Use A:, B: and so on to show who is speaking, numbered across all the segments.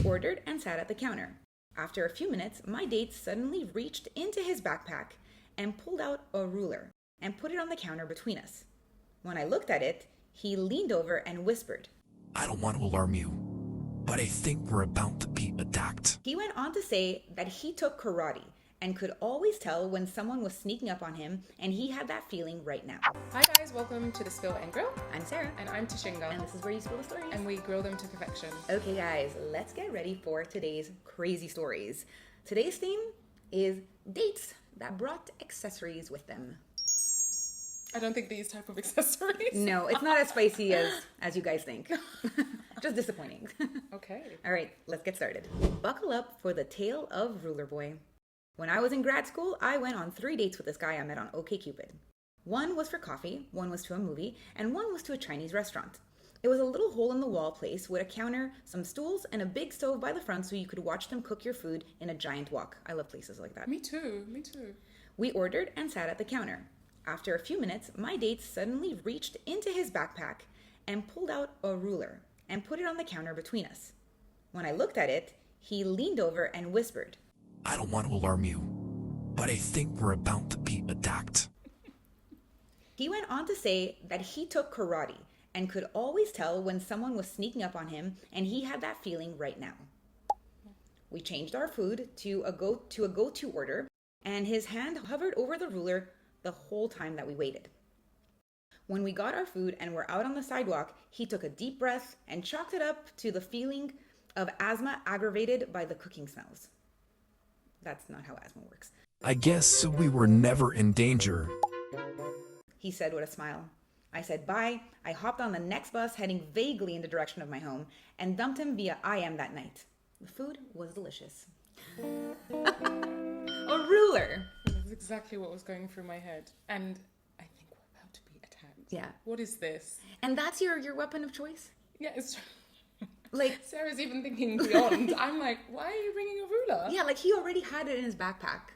A: ordered and sat at the counter. After a few minutes, my date suddenly reached into his backpack and pulled out a ruler and put it on the counter between us. When I looked at it, he leaned over and whispered,
B: "I don't want to alarm you, but I think we're about to be attacked."
A: He went on to say that he took karate and could always tell when someone was sneaking up on him, and he had that feeling right now.
C: Hi guys, welcome to The Spill and Grill.
A: I'm Sarah.
C: And I'm Tashinga.
A: And this is where you spill the stories.
C: And we grill them to perfection.
A: Okay guys, let's get ready for today's crazy stories. Today's theme is dates that brought accessories with them.
C: I don't think these type of accessories.
A: No, it's not as spicy as you guys think. Just disappointing.
C: Okay.
A: All right, let's get started. Buckle up for the tale of Ruler Boy. When I was in grad school, I went on 3 dates with this guy I met on OkCupid. One was for coffee, one was to a movie, and one was to a Chinese restaurant. It was a little hole-in-the-wall place with a counter, some stools, and a big stove by the front so you could watch them cook your food in a giant wok. I love places like that.
C: Me too.
A: We ordered and sat at the counter. After a few minutes, my date suddenly reached into his backpack and pulled out a ruler and put it on the counter between us. When I looked at it, he leaned over and whispered,
B: "I don't want to alarm you, but I think we're about to be attacked."
A: He went on to say that he took karate and could always tell when someone was sneaking up on him, and he had that feeling right now. We changed our food to a go-to order, and his hand hovered over the ruler the whole time that we waited. When we got our food and were out on the sidewalk, he took a deep breath and chalked it up to the feeling of asthma aggravated by the cooking smells. That's not how asthma works.
B: "I guess we were never in danger,"
A: he said with a smile. I said bye. I hopped on the next bus heading vaguely in the direction of my home and dumped him via IM that night. The food was delicious. A ruler.
C: That's exactly what was going through my head. And I think we're about to be attacked.
A: Yeah.
C: What is this?
A: And that's your weapon of choice?
C: Yeah, it's
A: like
C: Sarah's even thinking beyond. I'm like, why are you bringing a ruler?
A: Yeah, like he already had it in his backpack.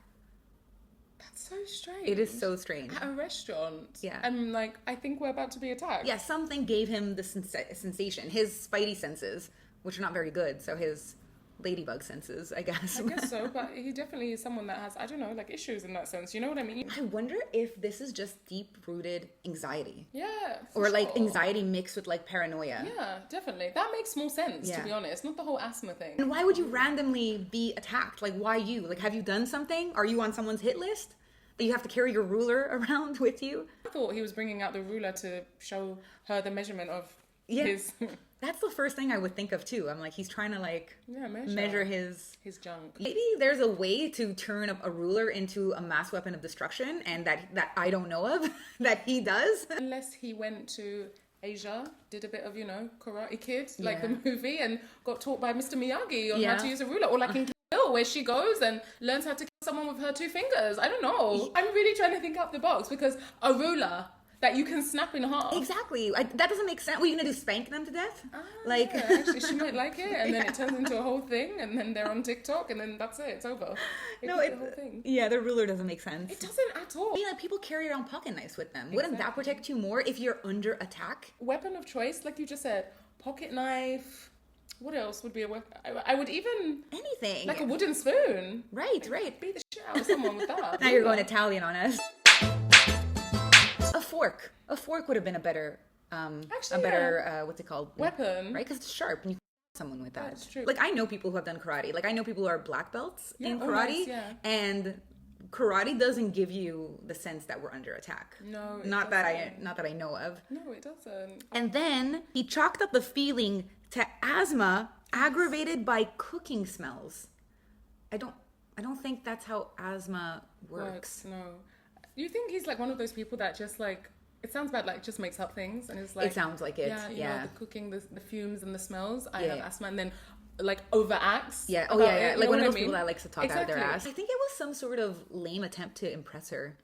C: That's so strange.
A: It is so strange.
C: At a restaurant.
A: Yeah.
C: I'm like, I think we're about to be attacked.
A: Yeah, something gave him the sensation. His spidey senses, which are not very good, so his ladybug senses, I guess.
C: I guess so, but he definitely is someone that has, I don't know, like issues in that sense. You know what I mean?
A: I wonder if this is just deep-rooted anxiety.
C: Yeah.
A: Or like anxiety mixed with like paranoia.
C: Yeah, definitely. That makes more sense,
A: Yeah.
C: to be honest. Not the whole asthma thing.
A: And why would you randomly be attacked? Like, why you? Like, have you done something? Are you on someone's hit list? That you have to carry your ruler around with you?
C: I thought he was bringing out the ruler to show her the measurement of
A: Yeah.
C: his...
A: That's the first thing I would think of too. I'm like, he's trying to like measure his
C: junk.
A: Maybe there's a way to turn a ruler into a mass weapon of destruction, and that I don't know of, that he does.
C: Unless he went to Asia, did a bit of, Karate Kid, like the movie, and got taught by Mr. Miyagi on how to use a ruler. Or like in Kill, where she goes and learns how to kill someone with her 2 fingers. I don't know. I'm really trying to think out the box, because a ruler that you can snap in half.
A: Exactly. That doesn't make sense. What are you going to do, spank them to death?
C: Yeah, actually, she might like it, and then it turns into a whole thing, and then they're on TikTok, and then that's it. It's over. The whole thing.
A: Yeah, the ruler doesn't make sense.
C: It doesn't at all.
A: Like people carry around pocket knives with them. Wouldn't that protect you more if you're under attack?
C: Weapon of choice, like you just said, pocket knife. What else would be a weapon? I would even...
A: Anything.
C: Like a wooden spoon.
A: Right.
C: Beat the shit out of someone with that.
A: Now you're going Italian on us. A fork. A fork would have been a better, what's it called?
C: Weapon.
A: Right? Because it's sharp and you can someone with that.
C: That's true.
A: Like I know people who have done karate. Like I know people who are black belts in karate.
C: Nice,
A: and karate doesn't give you the sense that we're under attack.
C: No,
A: not that I know of.
C: No, it doesn't.
A: And then he chalked up the feeling to asthma aggravated by cooking smells. I don't think that's how asthma works.
C: No. You think he's like one of those people that just like, it sounds bad, like just makes up things, and it's like,
A: it sounds like it.
C: Yeah, you know, the cooking, the fumes and the smells. I have
A: Yeah.
C: asthma, and then like overacts.
A: Yeah. Oh
C: about
A: yeah.
C: it,
A: Like one of
C: what
A: those
C: I
A: people
C: mean?
A: that likes to talk out of their ass. I think it was some sort of lame attempt to impress her.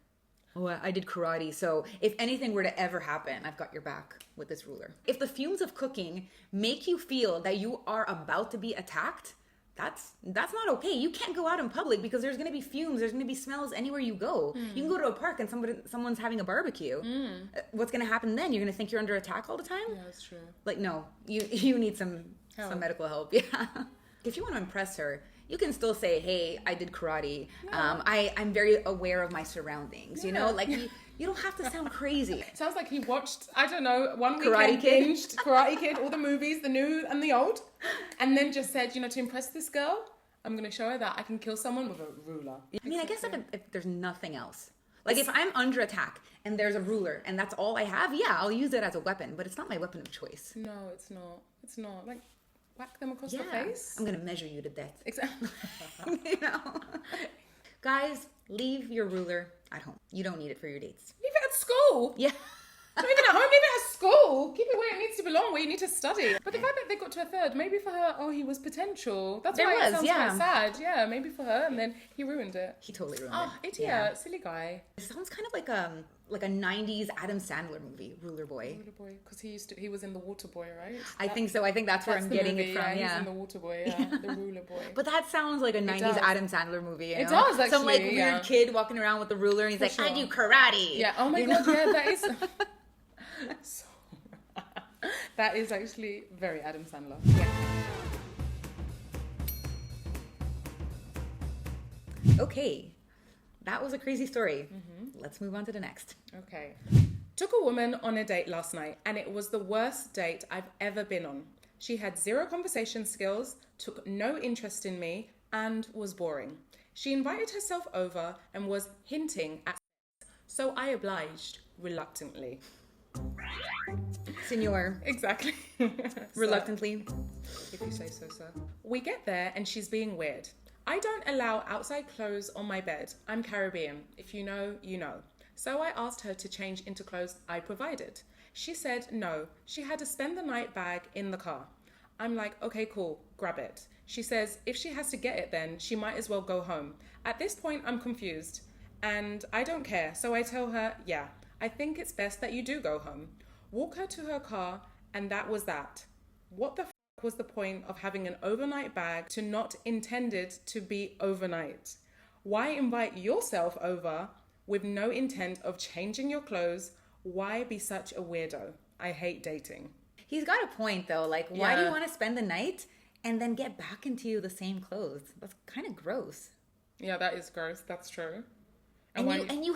A: Oh, I did karate, so if anything were to ever happen, I've got your back with this ruler. If the fumes of cooking make you feel that you are about to be attacked, that's not okay. You can't go out in public because there's going to be fumes, there's going to be smells anywhere you go. You can go to a park and someone's having a barbecue. What's going to happen then? You're going to think you're under attack all the time?
C: Yeah, that's true.
A: Like, no, you need some medical help. Yeah. if you want to impress her, you can still say, hey, I did karate.
C: Yeah.
A: I'm very aware of my surroundings, you know?
C: Yeah.
A: Like, you don't have to sound crazy.
C: Sounds like he watched, I don't know, one
A: Karate
C: weekend
A: Kid?
C: binged Karate Kid, all the movies, the new and the old, and then just said, you know, to impress this girl, I'm going to show her that I can kill someone with a ruler.
A: I mean, I guess if there's nothing else. Like, if I'm under attack and there's a ruler and that's all I have, yeah, I'll use it as a weapon, but it's not my weapon of choice.
C: No, it's not. It's not. Like, whack them across
A: Yeah,
C: the face.
A: I'm going to measure you to death.
C: Exactly.
A: You know? Guys, leave your ruler at home. You don't need it for your dates.
C: Leave it at school.
A: Yeah.
C: Not even at home, leave it at school. Keep it where it needs to belong, where you need to study. But the fact that they got to a third, maybe for her, oh, he was potential. That's why it sounds quite sad. Yeah, maybe for her, and then he ruined it.
A: He totally ruined
C: Oh,
A: it.
C: idiot, silly guy.
A: It sounds kind of like a 90s Adam Sandler movie, Ruler Boy.
C: Water Boy, because he was in the Water Boy, right?
A: I think so. I think that's where I'm
C: the
A: getting
C: movie,
A: it from.
C: He's in the Water Boy, the Ruler Boy.
A: But that sounds like a 90s
C: does.
A: Adam Sandler movie. You know?
C: It does, actually.
A: Some like weird
C: yeah.
A: kid walking around with the ruler and he's like,
C: sure.
A: I do karate.
C: Yeah. Oh my
A: You
C: god.
A: know?
C: Yeah, that is. So, that is actually very Adam Sandler.
A: Yeah. Okay, that was a crazy story. Let's move on to the next.
C: Okay. Took a woman on a date last night, and it was the worst date I've ever been on. She had zero conversation skills, took no interest in me, and was boring. She invited herself over and was hinting at sex, so I obliged reluctantly.
A: Senor,
C: Exactly.
A: reluctantly.
C: If you say so, sir. We get there and she's being weird. I don't allow outside clothes on my bed. I'm Caribbean. If you know, you know. So I asked her to change into clothes I provided. She said no. She had to spend the night bag in the car. I'm like, okay, cool, grab it. She says if she has to get it then, she might as well go home. At this point, I'm confused. And I don't care. So I tell her, yeah, I think it's best that you do go home. Walk her to her car, and that was that. What the was the point of having an overnight bag to not intended to be overnight? Why invite yourself over with no intent of changing your clothes? Why be such a weirdo? I hate dating.
A: He's got a point though. Like, why do
C: Yeah.
A: you want to spend the night and then get back into the same clothes? That's kind of gross.
C: Yeah, that is gross. That's true.
A: And
C: why-
A: you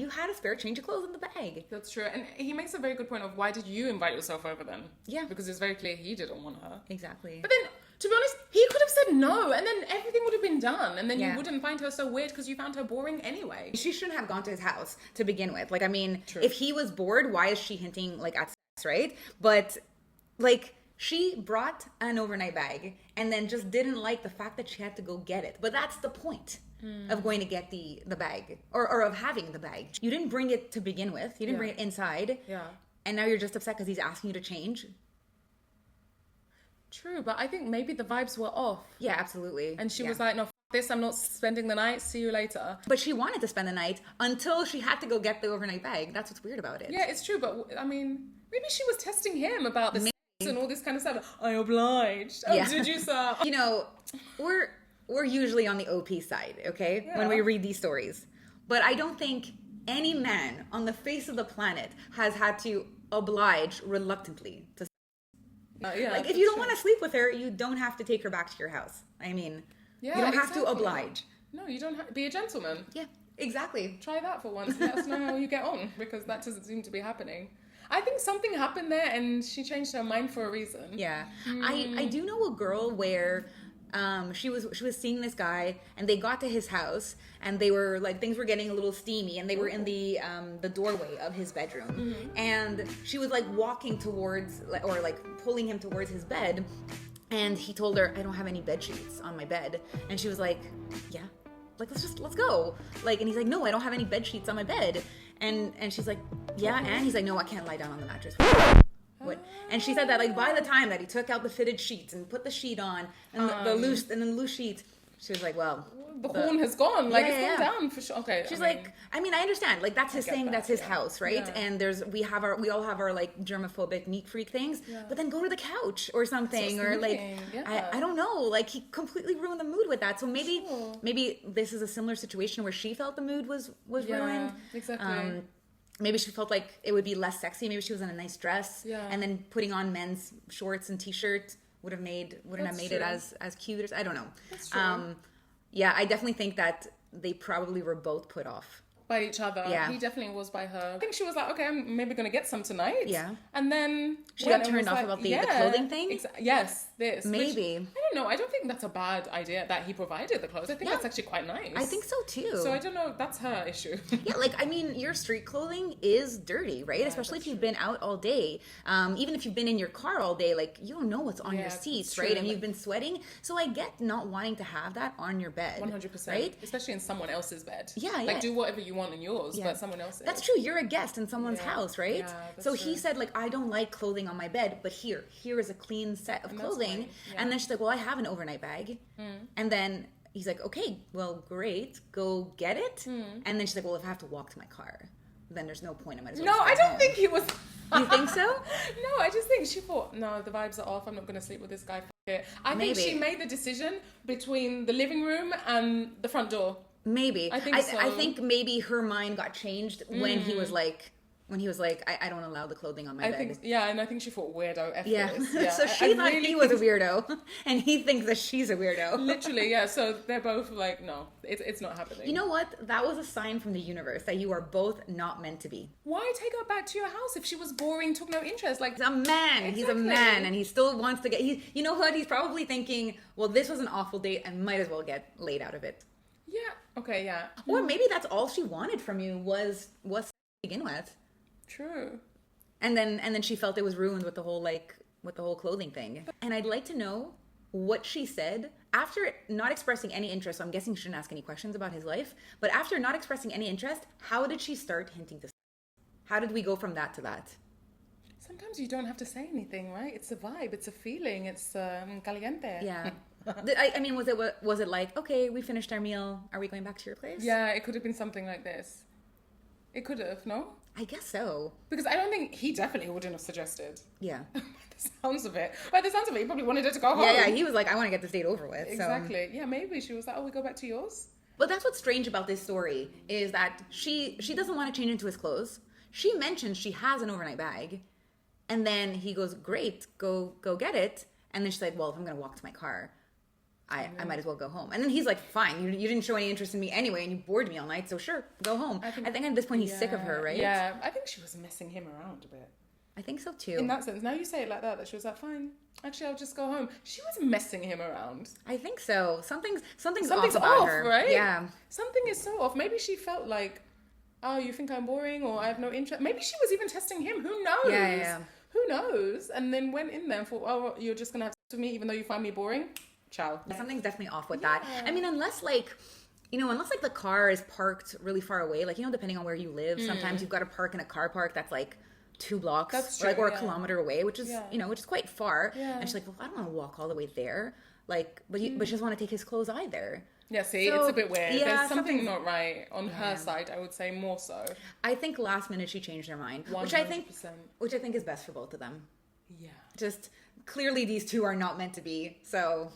A: had a spare change of clothes in the bag.
C: That's true. And he makes a very good point of why did you invite yourself over then?
A: Yeah.
C: Because it's very clear he didn't want her.
A: Exactly.
C: But then, to be honest, he could have said no, and then everything would have been done, and then
A: Yeah.
C: you wouldn't find her so weird because you found her boring anyway.
A: She shouldn't have gone to his house to begin with. Like, I mean,
C: True.
A: if he was bored, why is she hinting like at sex, right? But like, she brought an overnight bag and then just didn't like the fact that she had to go get it. But that's the point of going to get the bag or of having the bag. You didn't bring it to begin with. You didn't
C: Yeah.
A: bring it inside.
C: Yeah.
A: And now you're just upset because he's asking you to change.
C: True, but I think maybe the vibes were off.
A: Yeah, absolutely.
C: And she
A: Yeah.
C: was like, no, f- this, I'm not spending the night, see you later.
A: But she wanted to spend the night until she had to go get the overnight bag. That's what's weird about it.
C: Yeah, it's true, but I mean, maybe she was testing him about the sex and all this kind of stuff. I obliged. Oh,
A: Yeah.
C: did you, sir?
A: You know, we're usually on the OP side, okay? When we
C: Yeah.
A: read these stories. But I don't think any man on the face of the planet has had to oblige reluctantly to
C: Yeah,
A: like if you don't want to sleep with her, you don't have to take her back to your house. I mean,
C: Yeah,
A: you don't have to
C: exactly.
A: oblige.
C: No, you don't have be a gentleman.
A: Yeah, exactly.
C: Try that for once. Let us know how you get on, because that doesn't seem to be happening. I think something happened there and she changed her mind for a reason.
A: Yeah. I do know a girl where she was seeing this guy and they got to his house and they were like things were getting a little steamy and they were in the doorway of his bedroom and she was like walking towards or like pulling him towards his bed and he told her, I don't have any bed sheets on my bed, and she was like, yeah, like let's go, like, and he's like, no, I don't have any bed sheets on my bed, and she's like, yeah, and he's like, no, I can't lie down on the mattress. What? And she said that like by the time that he took out the fitted sheets and put the sheet on and the loose sheet, she was like, well,
C: The horn has gone. Like,
A: Yeah,
C: it's
A: yeah,
C: gone
A: yeah.
C: down for sure. Okay.
A: she's like, I mean, I understand. Like that's his
C: get
A: thing.
C: that,
A: That's his
C: yeah.
A: house, right?
C: Yeah.
A: And we all have our like germophobic neat freak things. But then go to the couch or something,
C: That's
A: or
C: what
A: like
C: I'm thinking, yeah.
A: I don't know. Like he completely ruined the mood with that. So maybe
C: Sure.
A: maybe this is a similar situation where she felt the mood was
C: yeah,
A: ruined.
C: exactly.
A: Maybe she felt like it would be less sexy. Maybe she was in a nice dress,
C: Yeah.
A: and then putting on men's shorts and t-shirt wouldn't have made
C: true.
A: it as cute. I don't know.
C: That's true.
A: Yeah, I definitely think that they probably were both put off.
C: By each other.
A: Yeah.
C: He definitely was by her. I think she was like, okay, I'm maybe going to get some tonight.
A: Yeah.
C: And then...
A: She got turned off about the clothing thing?
C: Yes, this.
A: Maybe.
C: Which, I don't know. I don't think that's a bad idea that he provided the clothes. I think that's actually quite nice.
A: I think so too.
C: So I don't know. That's her issue.
A: Yeah, like, I mean, your street clothing is dirty, right?
C: Yeah,
A: especially if
C: that's
A: you've
C: true.
A: been out all day. Even if you've been in your car all day, like, you don't know what's on your
C: Yeah,
A: seats,
C: that's
A: right?
C: true.
A: And you've been sweating. So I get not wanting to have that on your bed.
C: 100%.
A: Right?
C: Especially in someone else's bed.
A: Yeah,
C: Like,
A: yeah.
C: do whatever you want in yours, but someone else's.
A: That's true. You're a guest in someone's
C: Yeah.
A: house, right?
C: Yeah, that's
A: so he
C: true.
A: said, like, I don't like clothing on my bed, but here is a clean set of
C: And that's
A: clothing.
C: fine. Yeah.
A: And then she's like, well, I have an overnight bag. And then he's like, okay, well, great. Go get it. And then she's like, well, if I have to walk to my car, then there's no point. I might as well
C: No,
A: just go
C: I don't
A: home.
C: think he was...
A: You think so?
C: No, I just think she thought, no, the vibes are off. I'm not going to sleep with this guy. F it. I think she
A: Maybe.
C: made the decision between the living room and the front door.
A: Maybe.
C: I think
A: I
C: so.
A: think maybe her mind got changed when he was like, I don't allow the clothing on my
C: I
A: bed.
C: think, yeah, and I think she thought weirdo. F
A: Yeah.
C: this.
A: So she thought
C: really
A: he was a
C: think-
A: weirdo, and he thinks that she's a weirdo.
C: Literally, yeah. So they're both like, no, it's not happening.
A: You know what? That was a sign from the universe that you are both not meant to be.
C: Why take her back to your house if she was boring, took no interest? Like,
A: He's a man. He's a
C: Exactly.
A: man, and he still wants to get. You know what? He's probably thinking, well, this was an awful date, and might as well get laid out of it.
C: yeah, okay, yeah.
A: Or maybe that's all she wanted from you was to begin with.
C: True.
A: And then she felt it was ruined with the whole clothing thing. And I'd like to know what she said after not expressing any interest. So I'm guessing she didn't ask any questions about his life. But after not expressing any interest, how did she start hinting to? How did we go from that to that?
C: Sometimes you don't have to say anything, right? It's a vibe, it's a feeling, it's caliente.
A: Yeah. I mean, was it like, okay, we finished our meal. Are we going back to your place?
C: Yeah, it could have been something like this. It could have, no?
A: I guess so.
C: Because I don't think he definitely wouldn't have suggested.
A: Yeah.
C: By the sounds of it. By the sounds of it, he probably wanted her to go home.
A: Yeah. He was like, I want to get this date over with. So.
C: Exactly. Yeah, maybe she was like, oh, we go back to yours?
A: But that's what's strange about this story is that she doesn't want to change into his clothes. She mentions she has an overnight bag, and then he goes, "Great, go get it." And then she's like, "Well, if I'm going to walk to my car, I might as well go home." And then he's like, "Fine, you didn't show any interest in me anyway, and you bored me all night, so sure, go home." I think at this point he's sick of her, right?
C: Yeah, I think she was messing him around a bit.
A: I think so too.
C: In that sense, now you say it like that she was like, fine, actually, I'll just go home. She was messing him around.
A: I think so. Something's
C: Something's
A: off about
C: off,
A: her,
C: right?
A: Yeah.
C: Something is so off. Maybe she felt like, oh, you think I'm boring or I have no interest. Maybe she was even testing him. Who knows?
A: Yeah.
C: Who knows? And then went in there and thought, oh, you're just going to have sex with me even though you find me boring? Ciao.
A: Something's definitely off with that. I mean, unless the car is parked really far away, like, depending on where you live, sometimes you've got to park in a car park that's like 2 blocks
C: That's
A: or,
C: true,
A: a kilometer away, which is, which is quite far.
C: Yeah.
A: And she's like, well, I don't want to walk all the way there. Like, but she doesn't want to take his clothes either.
C: Yeah, see,
A: So,
C: it's a bit weird.
A: yeah,
C: There's something
A: something's-
C: not right on her side, I would say more so.
A: I think last minute she changed her mind,
C: 100%.
A: which I think is best for both of them.
C: Yeah.
A: Just clearly these two are not meant to be. So,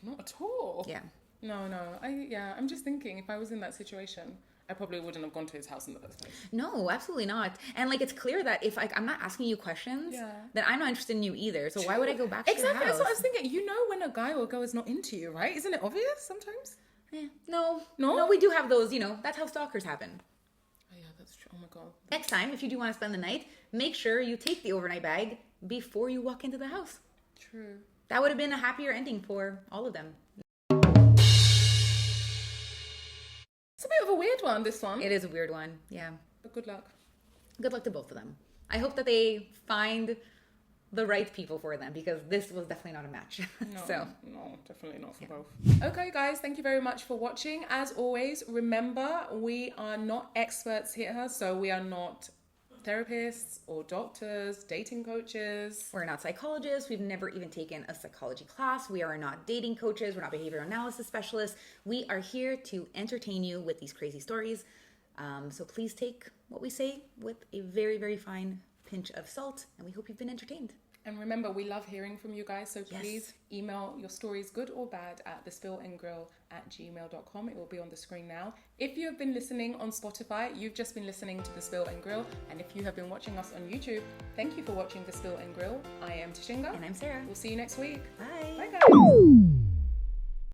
C: Not at all.
A: yeah.
C: No. I'm just thinking if I was in that situation, I probably wouldn't have gone to his house in the first place.
A: No, absolutely not. And like, it's clear that if I'm not asking you questions, then I'm not interested in you either. So why would I go back to your
C: Exactly,
A: house?
C: that's what I was thinking. You know when a guy or girl is not into you, right? Isn't it obvious sometimes?
A: No, we do have those, that's how stalkers happen.
C: Oh yeah, that's true. Oh my god.
A: Next time, if you do want to spend the night, make sure you take the overnight bag before you walk into the house.
C: True.
A: That would have been a happier ending for all of them.
C: It's a bit of a weird one, this one.
A: It is a weird one, yeah.
C: But good luck.
A: Good luck to both of them. I hope that they find the right people for them, because this was definitely not a match.
C: No, definitely not for both. Okay, guys, thank you very much for watching. As always, remember, we are not experts here, so we are not therapists or doctors, dating coaches.
A: We're not psychologists. We've never even taken a psychology class. We are not dating coaches. We're not behavioral analysis specialists. We are here to entertain you with these crazy stories. So please take what we say with a very, very fine pinch of salt, and we hope you've been entertained.
C: And remember, we love hearing from you guys. So
A: Yes.
C: please email your stories, good or bad, at thespillandgrill@gmail.com. It will be on the screen now. If you have been listening on Spotify, you've just been listening to The Spill and Grill. And if you have been watching us on YouTube, thank you for watching The Spill and Grill. I am Tashinga.
A: And I'm Sarah.
C: We'll see you next week.
A: Bye.
C: Bye, guys.